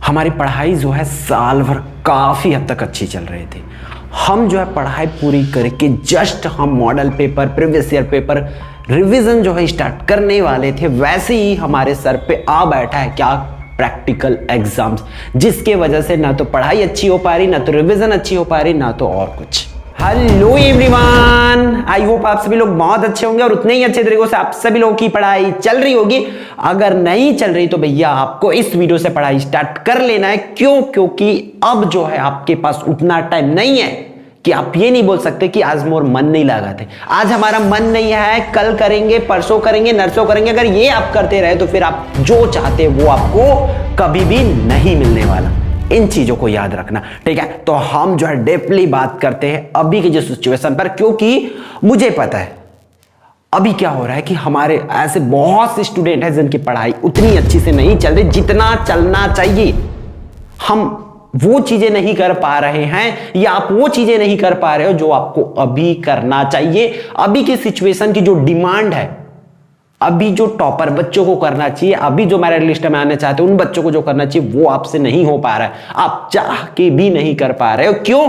हमारी पढ़ाई जो है साल भर काफ़ी हद तक अच्छी चल रही थी। हम जो है पढ़ाई पूरी करके जस्ट हम model paper, previous year paper revision जो है स्टार्ट करने वाले थे, वैसे ही हमारे सर पे आ बैठा है क्या, प्रैक्टिकल एग्जाम्स, जिसके वजह से ना तो पढ़ाई अच्छी हो पा रही, ना तो रिवीजन अच्छी हो पा रही, ना तो और कुछ। हेलो एवरीवन, आई होप आप सभी लोग बहुत अच्छे होंगे और उतने ही अच्छे तरीके से आप सभी लोगों की पढ़ाई चल रही होगी। अगर नहीं चल रही तो भैया आपको इस वीडियो से पढ़ाई स्टार्ट कर लेना है। क्यों? क्योंकि अब जो है आपके पास उतना टाइम नहीं है कि आप ये नहीं बोल सकते कि आज मोर मन नहीं लगा थे, आज हमारा मन नहीं है, कल करेंगे, परसों करेंगे, नरसों करेंगे। अगर ये आप करते रहे तो फिर आप जो चाहते वो आपको कभी भी नहीं मिलने वाला। इन चीजों को याद रखना, ठीक है। तो हम जो है डीपली बात करते हैं अभी के जो सिचुएशन पर, क्योंकि मुझे पता है अभी क्या हो रहा है कि हमारे ऐसे बहुत से स्टूडेंट हैं जिनकी पढ़ाई उतनी अच्छी से नहीं चल रही जितना चलना चाहिए। हम वो चीजें नहीं कर पा रहे हैं या आप वो चीजें नहीं कर पा रहे हो जो आपको अभी करना चाहिए। अभी की सिचुएशन की जो डिमांड है, अभी जो टॉपर बच्चों को करना चाहिए, अभी जो मेरिट लिस्ट में आने चाहते हैं उन बच्चों को जो करना चाहिए वो आपसे नहीं हो पा रहा है। आप चाह के भी नहीं कर पा रहे हो। क्यों?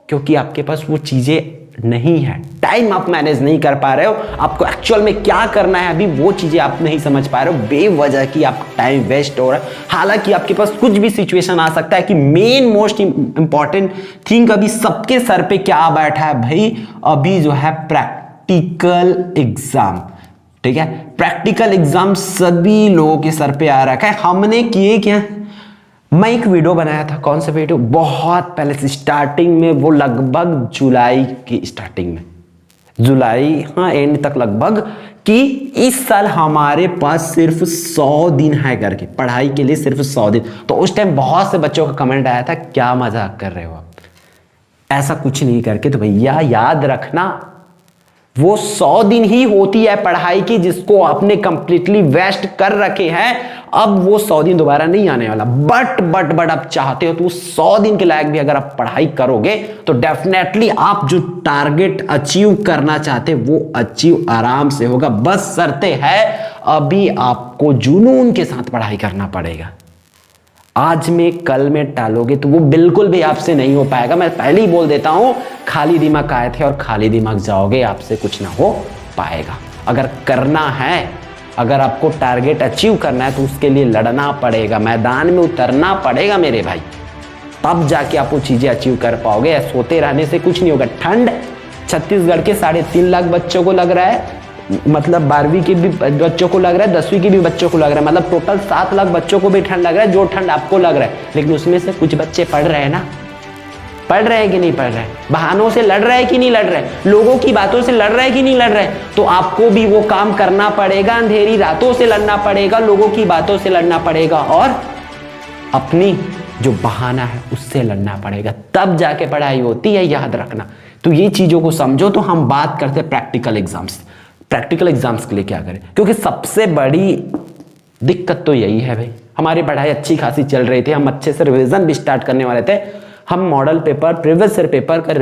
क्योंकि आपके पास वो चीजें नहीं है, टाइम आप मैनेज नहीं कर पा रहे हो। आपको एक्चुअल में क्या करना है अभी वो चीजें आप नहीं समझ पा रहे हो, बेवजह की आप टाइम वेस्ट हो रहा है। हालांकि आपके पास कुछ भी सिचुएशन आ सकता है कि मेन मोस्ट इंपॉर्टेंट थिंग अभी सबके सर पे क्या बैठा है भाई, अभी जो है प्रैक्टिकल एग्जाम, ठीक है। प्रैक्टिकल एग्जाम सभी लोगों के सर पे आ रखा है। हमने किए क्या, मैं एक वीडियो बनाया था, कौन सा वीडियो, बहुत पहले से स्टार्टिंग में, वो लगभग जुलाई की स्टार्टिंग में, जुलाई हाँ एंड तक लगभग, कि इस साल हमारे पास सिर्फ 100 दिन है करके पढ़ाई के लिए, सिर्फ 100 दिन। तो उस टाइम बहुत से बच्चों का कमेंट आया था क्या मजाक कर रहे हो आप, ऐसा कुछ नहीं करके। तो भैया याद रखना वो 100 दिन ही होती है पढ़ाई की जिसको आपने कंप्लीटली वेस्ट कर रखे हैं। अब वो 100 दिन दोबारा नहीं आने वाला। बट आप चाहते हो तो उस 100 दिन के लायक भी अगर आप पढ़ाई करोगे तो डेफिनेटली आप जो टारगेट अचीव करना चाहते वो अचीव आराम से होगा। बस शर्ते है अभी आपको जुनून के साथ पढ़ाई करना पड़ेगा। आज में कल में टालोगे तो वो बिल्कुल भी आपसे नहीं हो पाएगा। मैं पहले ही बोल देता हूं, खाली दिमाग आए थे और खाली दिमाग जाओगे, आपसे कुछ ना हो पाएगा। अगर करना है, अगर आपको टारगेट अचीव करना है तो उसके लिए लड़ना पड़ेगा, मैदान में उतरना पड़ेगा मेरे भाई, तब जाके आप वो चीजें अचीव कर पाओगे। सोते रहने से कुछ नहीं होगा। ठंड छत्तीसगढ़ के 3.5 लाख बच्चों को लग रहा है, मतलब 12वीं के भी बच्चों को लग रहा है, 10वीं के भी बच्चों को लग रहा है, मतलब टोटल 7 लाख बच्चों को भी ठंड लग रहा है, जो ठंड आपको लग रहा है। लेकिन उसमें से कुछ बच्चे पढ़ रहे हैं ना, पढ़ रहे हैं कि नहीं पढ़ रहे, बहानों से लड़ रहे हैं कि नहीं लड़ रहे, लोगों की बातों से लड़ रहे हैं कि नहीं लड़ रहे, तो आपको भी वो काम करना पड़ेगा। अंधेरी रातों से लड़ना पड़ेगा, लोगों की बातों से लड़ना पड़ेगा और अपनी जो बहाना है उससे लड़ना पड़ेगा, तब जाके पढ़ाई होती है, याद रखना। तो ये चीजों को समझो। तो हम बात करते हैं प्रैक्टिकल एग्जाम्स। प्रैक्टिकल एग्जाम्स के लिए क्या करें, क्योंकि सबसे बड़ी दिक्कत तो यही है भाई, हमारी पढ़ाई अच्छी खासी चल रही थी, हम अच्छे से रिवीजन भी स्टार्ट करने वाले थे, हम model paper, previous year paper का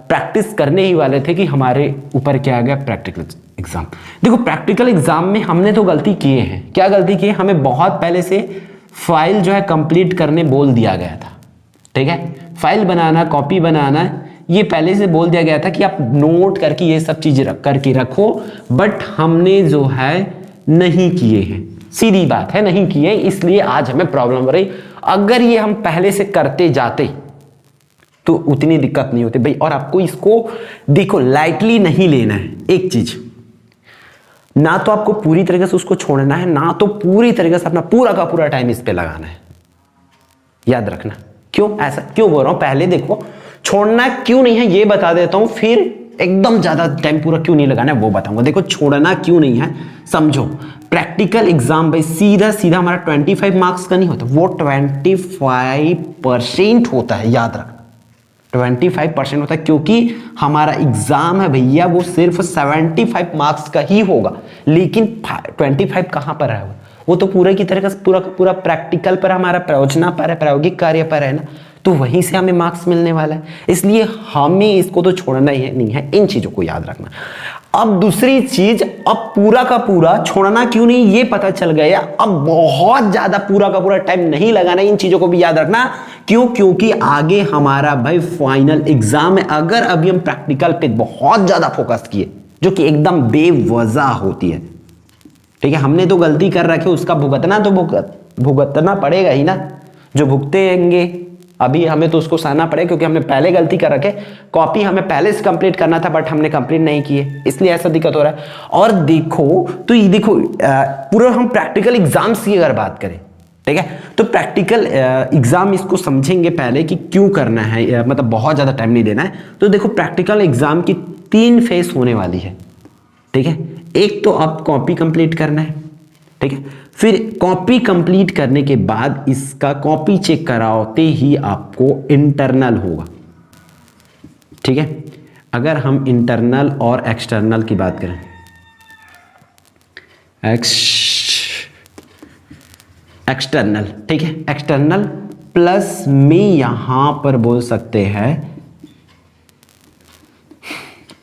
प्रैक्टिस करने ही वाले थे कि हमारे ऊपर क्या आ गया, प्रैक्टिकल एग्जाम। देखो प्रैक्टिकल एग्जाम में हमने तो गलती किए हैं। क्या गलती की है, हमें बहुत पहले से फाइल जो है कंप्लीट करने बोल दिया गया था, ठीक है। फाइल बनाना, कॉपी बनाना, ये पहले से बोल दिया गया था कि आप नोट करके ये सब चीजें करके रखो, बट हमने जो है नहीं किए हैं। सीधी बात है, नहीं किए, इसलिए आज हमें प्रॉब्लम हो रही। अगर ये हम पहले से करते जाते तो उतनी दिक्कत नहीं होती भाई। और आपको इसको देखो लाइटली नहीं लेना है। एक चीज, ना तो आपको पूरी तरीके से उसको छोड़ना है, ना तो पूरी तरीके से अपना पूरा का पूरा टाइम इस पे लगाना है, याद रखना। क्यों ऐसा क्यों बोल रहा हूं, पहले देखो छोड़ना क्यों नहीं है ये बता देता हूं, फिर एकदम ज्यादा टाइम पूरा क्यों नहीं लगाना है वो बताऊंगा। देखो छोड़ना क्यों नहीं है समझो। प्रैक्टिकल एग्जाम भाई सीधा सीधा हमारा 25 मार्क्स का नहीं होता, वो 25% होता है, याद रखना 25% होता है, क्योंकि हमारा एग्जाम है भैया वो सिर्फ 75 मार्क्स का ही होगा। लेकिन 25 कहां पर है, वो तो पूरे की तरह का पूरा प्रैक्टिकल पर, हमारा प्रयोजना पर है, प्रायोगिक कार्य पर है ना, तो वहीं से हमें मार्क्स मिलने वाला है। इसलिए हमें इसको तो छोड़ना ही नहीं है, इन चीजों को याद रखना। अब दूसरी चीज, अब पूरा का पूरा छोड़ना क्यों नहीं ये पता चल गया। अब बहुत ज्यादा पूरा का पूरा टाइम नहीं लगाना, इन चीजों को भी याद रखना। क्यों? क्योंकि आगे हमारा भाई फाइनल एग्जाम है। अगर अभी हम प्रैक्टिकल पे बहुत ज्यादा फोकस किए, जो कि एकदम बेवजह होती है, ठीक है, हमने तो गलती कर रखी, उसका भुगतना तो भुगतना पड़ेगा ही ना, जो भुगतेंगे अभी हमें तो उसको सहना पड़ेगा, क्योंकि हमने पहले गलती कर रखे। कॉपी हमें पहले से कंप्लीट करना था बट हमने कंप्लीट नहीं किए, इसलिए ऐसा दिक्कत हो रहा है। और देखो तो ये देखो पूरा हम प्रैक्टिकल एग्जाम्स की अगर बात करें, ठीक है, तो प्रैक्टिकल एग्जाम इसको समझेंगे पहले कि क्यों करना है, मतलब बहुत ज्यादा टाइम नहीं देना है। तो देखो प्रैक्टिकल एग्जाम की 3 फेज होने वाली है, ठीक है। एक तो आप कॉपी कंप्लीट करना है, ठीक है, फिर कॉपी कंप्लीट करने के बाद इसका कॉपी चेक कराते ही आपको इंटरनल होगा, ठीक है। अगर हम इंटरनल और एक्सटर्नल की बात करें, एक्सटर्नल, ठीक है, एक्सटर्नल प्लस में यहां पर बोल सकते हैं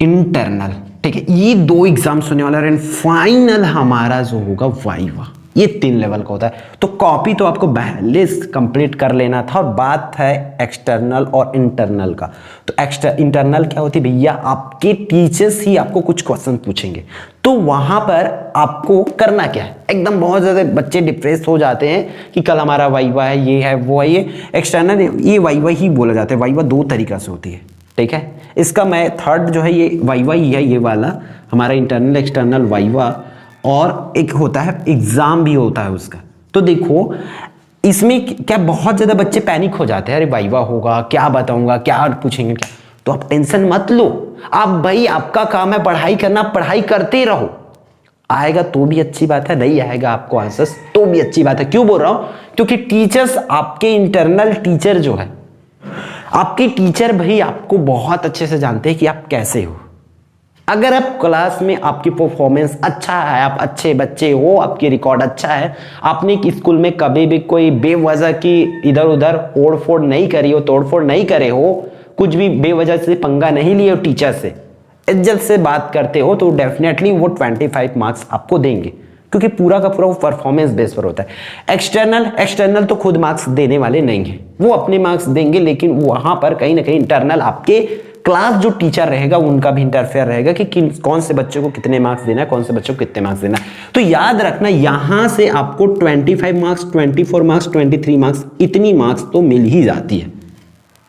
इंटरनल, ठीक है। ये 2 एग्जाम्स होने वाला है। फाइनल हमारा जो होगा वाइवा, ये 3 लेवल का होता है। तो कॉपी तो आपको पहले कंप्लीट कर लेना था, और बात है एक्सटर्नल और इंटरनल का। तो इंटरनल क्या होती है भैया, आपके टीचर्स ही आपको कुछ क्वेश्चन पूछेंगे, तो वहां पर आपको करना क्या है। एकदम बहुत ज्यादा बच्चे डिप्रेस हो जाते हैं कि कल हमारा वाइवा है, ये है वो है, ये एक्सटर्नल, ये वाइवा ही बोला जाता है। वाइवा 2 तरीका से होती है, ठीक है। इसका मैं थर्ड जो है ये वाइवा ही है, ये वाला हमारा इंटरनल एक्सटर्नल वाइवा, और एक होता है एग्जाम भी होता है उसका। तो देखो इसमें क्या बहुत ज्यादा बच्चे पैनिक हो जाते हैं, अरे वाइवा होगा, क्या बताऊंगा, क्या पूछेंगे, क्या। तो आप टेंशन मत लो, आप भाई आपका काम है पढ़ाई करना, पढ़ाई करते रहो। आएगा तो भी अच्छी बात है, नहीं आएगा आपको आंसर्स तो भी अच्छी बात है। क्यों बोल रहा हूं? क्योंकि टीचर्स, आपके इंटरनल टीचर जो है, आपके टीचर भाई आपको बहुत अच्छे से जानते हैं कि आप कैसे हो। अगर आप क्लास में आपकी परफॉर्मेंस अच्छा है, आप अच्छे बच्चे हो, आपकी रिकॉर्ड अच्छा है, आपने स्कूल में कभी भी कोई बेवजह की इधर उधर ओड़ फोड़ नहीं करी हो, तोड़फोड़ नहीं करे हो, कुछ भी बेवजह से पंगा नहीं लिए हो टीचर से, इज्जत से बात करते हो, तो डेफिनेटली वो 25 मार्क्स आपको देंगे, क्योंकि पूरा का पूरा वो परफॉर्मेंस बेस पर होता है। एक्सटर्नल तो खुद मार्क्स देने वाले नहीं है, वो अपने मार्क्स देंगे, लेकिन वहां पर कहीं ना कहीं इंटरनल आपके क्लास जो टीचर रहेगा उनका भी इंटरफेयर रहेगा कि कौन से बच्चों को कितने मार्क्स देना है, कौन से बच्चों को कितने मार्क्स देना है। तो याद रखना यहां से आपको 25 मार्क्स, 24 मार्क्स, 23 मार्क्स, इतनी मार्क्स तो मिल ही जाती है,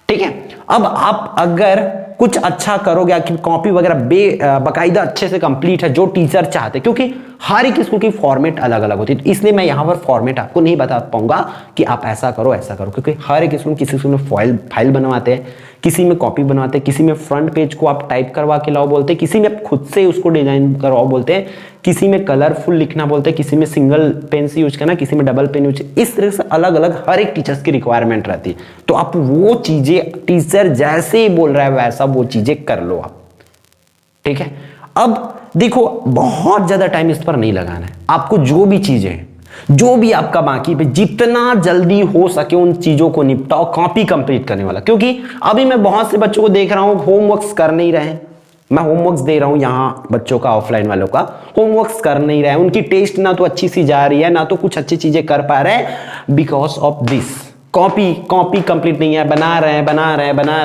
ठीक है। अब आप अगर कुछ अच्छा करोगे, कि कॉपी वगैरह बकायदा अच्छे से कंप्लीट है जो टीचर चाहते, क्योंकि हर एक स्कूल की फॉर्मेट अलग अलग होती है, तो इसलिए मैं यहां पर फॉर्मेट आपको नहीं बता पाऊंगा कि आप ऐसा करो ऐसा करो, क्योंकि हर एक स्कूल, किसी स्कूल में फाइल बनवाते हैं, किसी में कॉपी बनवाते हैं, किसी में फ्रंट पेज को आप टाइप करवा के लाओ बोलते हैं, किसी में खुद से उसको डिजाइन करवाओ बोलते हैं, किसी में कलरफुल लिखना बोलते हैं, किसी में सिंगल पेन से यूज करना, किसी में डबल पेन यूज। इस तरह से अलग अलग हर एक टीचर्स की रिक्वायरमेंट रहती है। तो आप वो चीजें, टीचर जैसे ही बोल रहा है वैसा वो चीजें कर लो आप, ठीक है। अब देखो बहुत ज्यादा टाइम इस पर नहीं लगाना है आपको, जो भी चीजें, जो भी आपका बाकी पे जितना जल्दी हो सके उन चीजों को निपटाओ, कॉपी कंप्लीट करने वाला। क्योंकि अभी मैं बहुत से बच्चों को देख रहा हूं होमवर्क्स कर नहीं रहे हैं, मैं होमवर्क्स दे रहा हूं यहां बच्चों का, ऑफलाइन वालों का, होमवर्क्स कर नहीं रहे हैं, उनकी टेस्ट ना तो अच्छी सी जा रही है, ना तो कुछ अच्छी चीजें कर पा रहे हैं, because of this copy complete नहीं है, बना रहे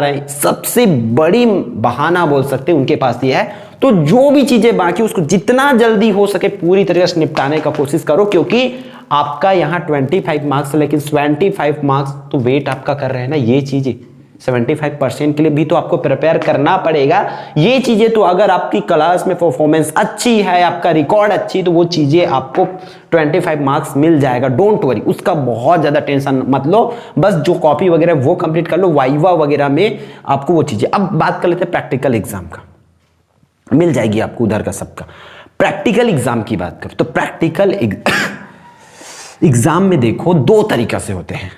हैं। सबसे बड़ी बहाना बोल सकते हैं उनके पास ये है। तो जो भी चीजें बाकी उसको जितना जल्दी हो सके पूरी तरीके से निपटाने का कोशिश करो, क्योंकि आपका यहां 25 मार्क्स, लेकिन 75 मार्क्स तो वेट आपका कर रहे हैं ना ये चीजें। 75% के लिए भी तो आपको प्रिपेयर करना पड़ेगा। ये चीजें तो अगर आपकी क्लास में परफॉर्मेंस अच्छी है, आपका रिकॉर्ड अच्छी, तो वो चीजें आपको 25 मार्क्स मिल जाएगा, डोंट वरी, उसका बहुत ज्यादा टेंशन मत लो। बस जो कॉपी वगैरह वो कंप्लीट कर लो, वाइवा वगैरह में आपको वो चीजें। अब बात कर लेते हैं प्रैक्टिकल एग्जाम का, मिल जाएगी आपको उधर का सबका। प्रैक्टिकल एग्जाम की बात करो तो प्रैक्टिकल एग्जाम में देखो 2 तरीका से होते हैं,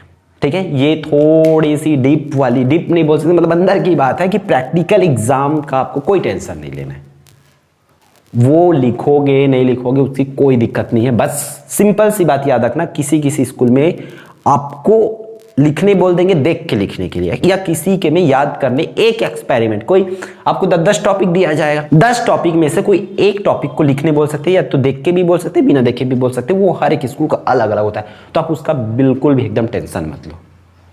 ठीक है। ये थोड़ी सी डीप वाली, डीप नहीं बोल सकते, मतलब अंदर की बात है कि प्रैक्टिकल एग्जाम का आपको कोई टेंशन नहीं लेना है, वो लिखोगे नहीं लिखोगे उसकी कोई दिक्कत नहीं है। बस सिंपल सी बात याद रखना, किसी स्कूल में आपको लिखने बोल देंगे देख के लिखने के लिए, या किसी के में याद करने एक एक्सपेरिमेंट, कोई आपको 10 टॉपिक दिया जाएगा, 10 टॉपिक में से कोई एक टॉपिक को लिखने बोल सकते हैं, या तो देख के भी बोल सकते हैं, बिना देखे भी बोल सकते हैं, वो हर एक स्कूल का अलग अलग होता है। तो आप उसका बिल्कुल भी एकदम टेंशन मत लो,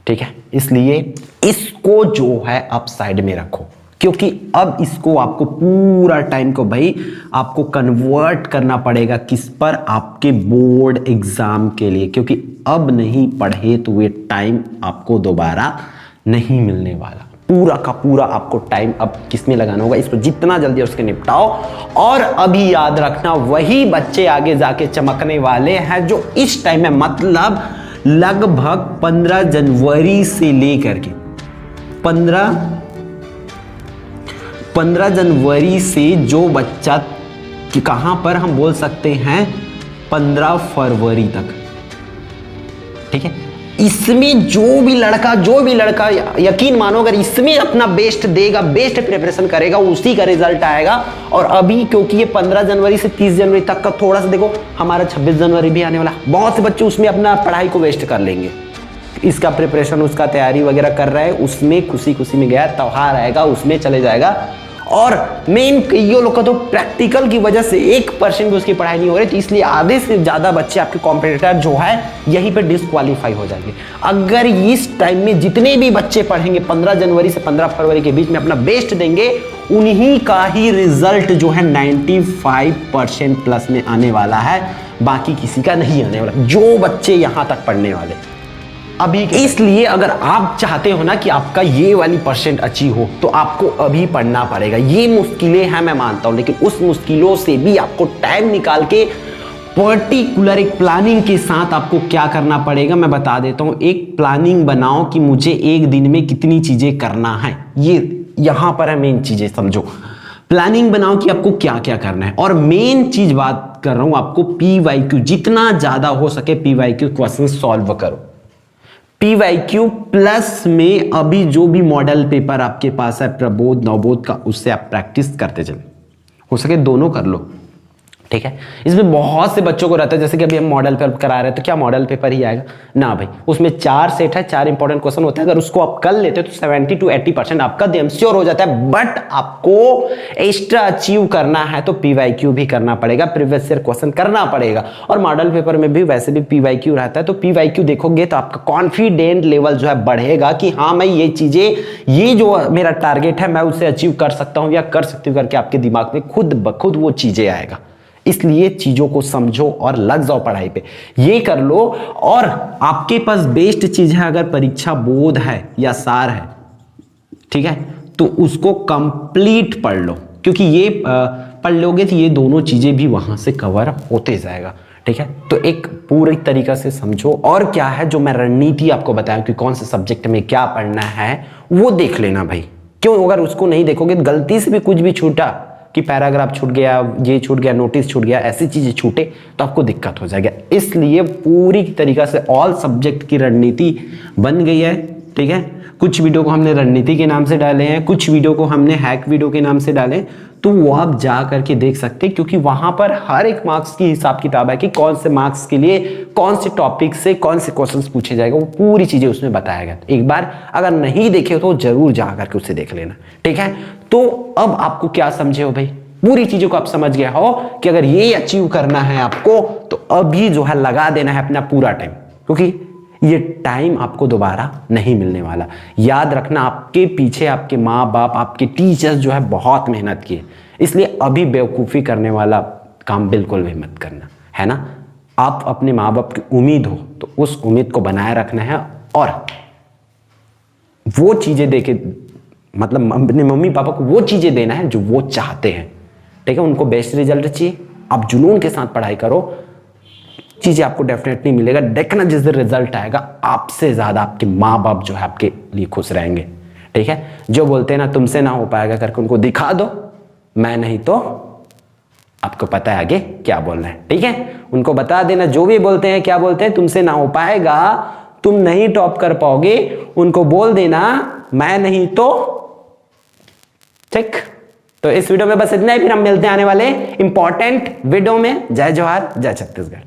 ठीक है। इसलिए इसको जो है आप साइड में रखो, क्योंकि अब इसको आपको पूरा टाइम को भाई आपको कन्वर्ट करना पड़ेगा किस पर, आपके बोर्ड एग्जाम के लिए, क्योंकि अब नहीं पढ़े तो ये टाइम आपको दोबारा नहीं मिलने वाला। पूरा का पूरा आपको टाइम अब किस में लगाना होगा, इसको जितना जल्दी उसके निपटाओ। और अभी याद रखना, वही बच्चे आगे जाके चमकने वाले हैं जो इस टाइम में, मतलब लगभग 15 जनवरी से लेकर के 15 जनवरी से जो बच्चा कि कहां पर हम बोल सकते हैं 15 फरवरी तक, ठीक है। इसमें जो भी लड़का यकीन मानो अगर इसमें अपना बेस्ट देगा, बेस्ट प्रिपरेशन करेगा, उसी का रिजल्ट आएगा। और अभी क्योंकि ये 15 जनवरी से 30 जनवरी तक का थोड़ा सा देखो, हमारा 26 जनवरी भी आने वाला, बहुत से बच्चे उसमें अपना पढ़ाई को वेस्ट कर लेंगे, इसका प्रिपरेशन उसका तैयारी वगैरह कर रहा है, उसमें खुशी खुशी में गया, त्योहार आएगा उसमें चले जाएगा। और मेन ये लोग का तो प्रैक्टिकल की वजह से 1% भी उसकी पढ़ाई नहीं हो रही, तो इसलिए आधे से ज्यादा बच्चे आपके कॉम्पिटिटर जो है यहीं पे डिस्क्वालीफाई हो जाएंगे। अगर इस टाइम में जितने भी बच्चे पढ़ेंगे 15 जनवरी से 15 फरवरी के बीच में अपना बेस्ट देंगे, उन्हीं का ही रिजल्ट जो है 95% प्लस में आने वाला है, बाकी किसी का नहीं आने वाला, जो बच्चे यहां तक पढ़ने वाले अभी। इसलिए अगर आप चाहते हो ना कि आपका ये वाली % अच्छी हो, तो आपको अभी पढ़ना पड़ेगा। ये मुश्किलें हैं मैं मानता हूं, लेकिन उस मुश्किलों से भी आपको टाइम निकाल के पर्टिकुलर एक प्लानिंग के साथ आपको क्या करना पड़ेगा मैं बता देता हूं। एक प्लानिंग बनाओ कि मुझे एक दिन में कितनी चीजें करना है, ये यहां पर है मेन चीजें, समझो। प्लानिंग बनाओ कि आपको क्या क्या करना है। और मेन चीज बात कर रहा हूं आपको, PYQ जितना ज्यादा हो सके PYQ क्वेश्चन सॉल्व करो। PYQ प्लस में अभी जो भी मॉडल पेपर आपके पास है प्रबोध नवबोध का, उससे आप प्रैक्टिस करते चलो, हो सके दोनों कर लो, ठीक है। इसमें बहुत से बच्चों को रहता है, जैसे कि अभी हम मॉडल पेपर करा रहे हैं तो क्या मॉडल पेपर ही आएगा ना भाई, उसमें 4 सेट है, 4 इंपॉर्टेंट क्वेश्चन होते हैं। अगर उसको आप कर लेते हो तो 70 to 80% आपका देम श्योर हो जाता है। बट आपको एक्स्ट्रा अचीव करना है तो PYQ भी करना पड़ेगा, प्रीवियस ईयर क्वेश्चन करना पड़ेगा। और मॉडल पेपर में भी वैसे भी PYQ रहता है, तो PYQ देखोगे तो आपका कॉन्फिडेंट लेवल जो है बढ़ेगा कि हाँ मैं ये चीजें, ये जो मेरा टारगेट है मैं उसे अचीव कर सकता हूँ या कर सकती हूँ करके आपके दिमाग में खुद ब खुद वो चीजें आएगा। इसलिए चीजों को समझो और लग जाओ पढ़ाई पे, ये कर लो। और आपके पास बेस्ट चीज है, अगर परीक्षा बोध है या सार है, ठीक है, तो उसको कंप्लीट पढ़ लो, क्योंकि ये पढ़ लोगे तो ये दोनों चीजें भी वहां से कवर होते जाएगा, ठीक है। तो एक पूरी तरीका से समझो। और क्या है जो मैं रणनीति आपको बताया कि कौन से सब्जेक्ट में क्या पढ़ना है, वो देख लेना भाई। क्यों, अगर उसको नहीं देखोगे तो गलती से भी कुछ भी छूटा कि पैराग्राफ छूट गया, ये छूट गया, नोटिस छूट गया, ऐसी चीजें छूटे तो आपको दिक्कत हो जाएगा। इसलिए पूरी तरीका से ऑल सब्जेक्ट की रणनीति बन गई है, ठीक है। कुछ वीडियो को हमने रणनीति के नाम से डाले हैं, कुछ वीडियो को हमने हैक वीडियो के नाम से डाले, तो वो आप जा करके देख सकते हैं, क्योंकि वहां पर हर एक मार्क्स की हिसाब किताब है कि कौन से मार्क्स के लिए कौन से टॉपिक से कौन से क्वेश्चंस पूछे जाएगा, वो पूरी चीजें उसमें बताया गया। एक बार अगर नहीं देखे तो जरूर जा करके उसे देख लेना, ठीक है। तो अब आपको क्या समझे हो भाई, पूरी चीजों को आप समझ गए हो कि अगर ये अचीव करना है आपको तो अभी जो है लगा देना है अपना पूरा टाइम, क्योंकि ये टाइम आपको दोबारा नहीं मिलने वाला। याद रखना, आपके पीछे आपके माँ बाप, आपके टीचर्स जो है बहुत मेहनत किए, इसलिए अभी बेवकूफ़ी करने वाला काम बिल्कुल भी मत करना, है ना। आप अपने माँ बाप की उम्मीद हो तो उस उम्मीद को बनाए रखना है, और वो चीज़ें देके, मतलब अपने मम्मी पापा को वो चीज़ें देना है जो वो चाहते हैं, ठीक है। उनको बेस्ट रिजल्ट चाहिए, आप जुनून के साथ पढ़ाई करो, चीजें आपको डेफिनेटली मिलेगा। देखना जिस दिन रिजल्ट आएगा आपसे ज्यादा आपके माँ बाप जो है आपके लिए खुश रहेंगे, ठीक है। जो बोलते हैं ना तुमसे ना हो पाएगा करके उनको दिखा दो, मैं नहीं तो आपको पता है आगे क्या बोलना है, ठीक है। उनको बता देना, जो भी बोलते हैं, क्या बोलते हैं, तुमसे ना हो पाएगा, तुम नहीं टॉप कर पाओगे, उनको बोल देना मैं नहीं तो, ठीक। तो इस वीडियो में बस इतना ही, फिर हम मिलते हैं आने वाले इंपॉर्टेंट वीडियो में। जय जवाहर, जय छत्तीसगढ़।